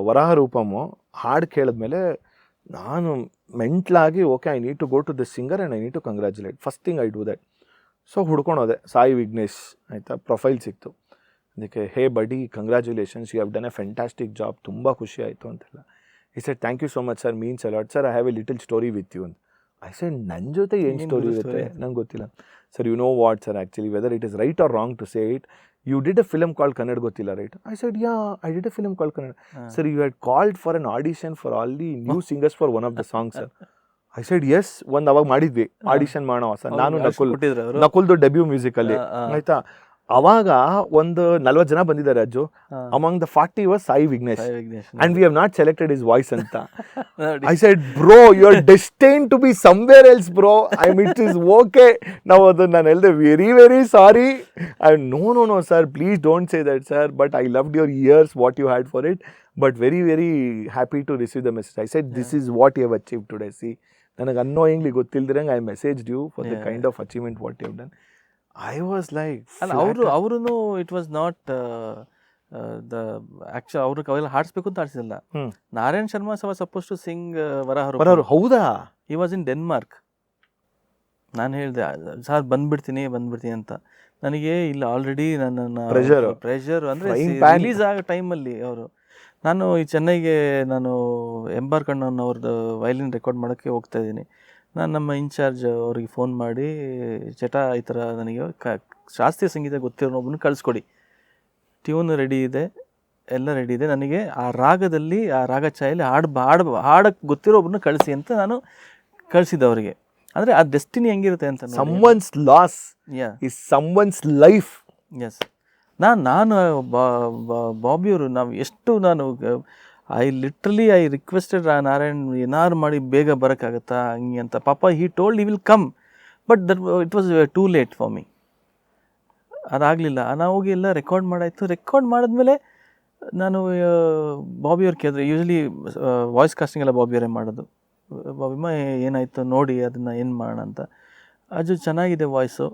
ವರಾಹ ರೂಪಮು ಹಾಡು ಕೇಳಿದ್ಮೇಲೆ ನಾನು ಮೆಂಟ್ಲಾಗಿ okay I need to go to this singer and I need to congratulate. First thing I do that. So ಹುಡ್ಕೊಳೋದೆ ಸಾಯಿ ವಿಘ್ನೇಶ್ ಆಯಿತಾ, profile ಸಿಕ್ತು. ಅದಕ್ಕೆ hey buddy congratulations, you have done a fantastic job, ತುಂಬ ಖುಷಿ ಆಯಿತು ಅಂತೆಲ್ಲ. I said thank you so much sir, means a lot sir, I have a little story with you ಅಂತ. I said ನನ್ನ ಜೊತೆ ಏನು ಸ್ಟೋರಿ ಇರುತ್ತೆ ನಂಗೆ ಗೊತ್ತಿಲ್ಲ sir. You know what sir, actually whether it is right or wrong to say it, you did a film called Kannada ಗೊತ್ತಿಲ್ಲ right? I said yeah, I did a film called Kannada. Sir, you had called for an audition for all the new singers for one of the songs sir. I said yes, ಒಂದು ಅವಾಗ ಮಾಡಿದ್ವಿ audition ಮಾಡೋಣ sir, ನಾನು ನಕುಲ್ದು debut musically ಆಯ್ತಾ. ಅವಾಗ ಒಂದು 40 ಜನ ಬಂದಿದ್ದಾರೆ Ajju. Among the 40 was Sai Vignesh and we have not selected his voice ಅಂತ. I said bro, you are destined to be somewhere else bro. It is okay. ನಾವು ಅದನ್ನ ನಾನು ಹೇಳಿದೆ very very sorry. No sir, please don't say that sir, but I loved your ears, what you had for it, but very very happy to receive the message. I said this is what you have achieved today. See, ನನಗೆ annoyingly ಗೊತ್ತಿಲ್ದಿರಂಗೆ I messaged you for the kind of achievement what you have done. I was like, ಅವರು it was not the actual ಅವರು ಅವೆಲ್ಲ ಹಾಡಿಸ್ಬೇಕು ಅಂತ ಹಾಡಿಸಿಲ್ಲ. Narayan Sharma was suppose to sing Varaha. ಹೌದಾ? He was in Denmark. ನಾನು ಹೇಳಿದೆ ಸರ್ ಬಂದ್ಬಿಡ್ತೀನಿ ಅಂತ. ನನಗೆ ಇಲ್ಲ ಆಲ್ರೆಡಿ ನನ್ನ ಪ್ರೆಷರ್ ಅಂದರೆ ರಿಲೀಸ್ ಆಗೋ ಟೈಮಲ್ಲಿ ನಾನು ಈ ಚೆನ್ನೈಗೆ ನಾನು ಎಂಬಾರ್ ಕಣ್ಣನ್ ಅವ್ರದ್ದು ವಯಲಿನ್ ರೆಕಾರ್ಡ್ ಮಾಡೋಕ್ಕೆ ಹೋಗ್ತಾ ಇದ್ದೀನಿ. ನಾನು ನಮ್ಮ ಇನ್ಚಾರ್ಜ್ ಅವ್ರಿಗೆ ಫೋನ್ ಮಾಡಿ ಚಟ ಈ ಥರ ನನಗೆ ಶಾಸ್ತ್ರೀಯ ಸಂಗೀತ ಗೊತ್ತಿರೋನೊಬ್ಬನು ಕಳಿಸ್ಕೊಡಿ, ಟ್ಯೂನ್ ರೆಡಿ ಇದೆ, ಎಲ್ಲ ರೆಡಿ ಇದೆ, ನನಗೆ ಆ ರಾಗದಲ್ಲಿ ಆ ರಾಗ ಛಾಯಲ್ಲಿ ಹಾಡಕ್ಕೆ ಗೊತ್ತಿರೋ ಒಬ್ಬನ ಕಳಿಸಿ ಅಂತ ನಾನು ಕಳಿಸಿದ್ದೆ ಅವರಿಗೆ. ಅಂದರೆ ಆ ಡೆಸ್ಟಿನಿ ಹೆಂಗಿರುತ್ತೆ ಅಂತ. someone's loss is someone's life. S. ನಾನು ಬಾಬಿಯವರು ನಾವು ಎಷ್ಟು ಐ ರಿಕ್ವೆಸ್ಟೆಡ್ ನಾರಾಯಣ್ ಏನಾರು ಮಾಡಿ ಬೇಗ ಬರೋಕ್ಕಾಗತ್ತಾ ಹಂಗೆ ಅಂತ. ಪಾಪ he told he will come, but that it was too late for me. ಅದಾಗಲಿಲ್ಲ. ನಾವು ಹೋಗಿ ಎಲ್ಲ ರೆಕಾರ್ಡ್ ಮಾಡಾಯಿತು. ರೆಕಾರ್ಡ್ ಮಾಡಿದ್ಮೇಲೆ ನಾನು ಬಾಬಿಯವ್ರು ಕೇಳಿದ್ರೆ, ಯೂಶ್ವಲಿ ವಾಯ್ಸ್ ಕಾಸ್ಟಿಂಗ್ ಎಲ್ಲ ಬಾಬಿಯವರೇ ಮಾಡೋದು. ಬಾಬಿಮ್ಮ ಏನಾಯಿತು ನೋಡಿ ಅದನ್ನು ಏನು ಮಾಡೋಣ ಅಂತ. ಅದು ಚೆನ್ನಾಗಿದೆ ವಾಯ್ಸು,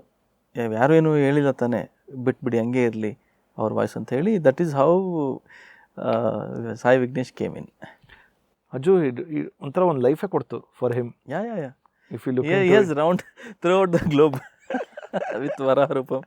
ಯಾರು ಏನು ಹೇಳಿಲ್ಲ ತಾನೆ, ಬಿಟ್ಬಿಡಿ ಹಂಗೆ ಇರಲಿ ಅವ್ರ ವಾಯ್ಸ್ ಅಂತ ಹೇಳಿ. That is how Sai Vignesh came in. Ajju ಒಂಥರ ಒಂದು ಲೈಫೇ ಕೊಡ್ತು for him. Yeah if you look he has round throughout the globe with Varaha Rupam.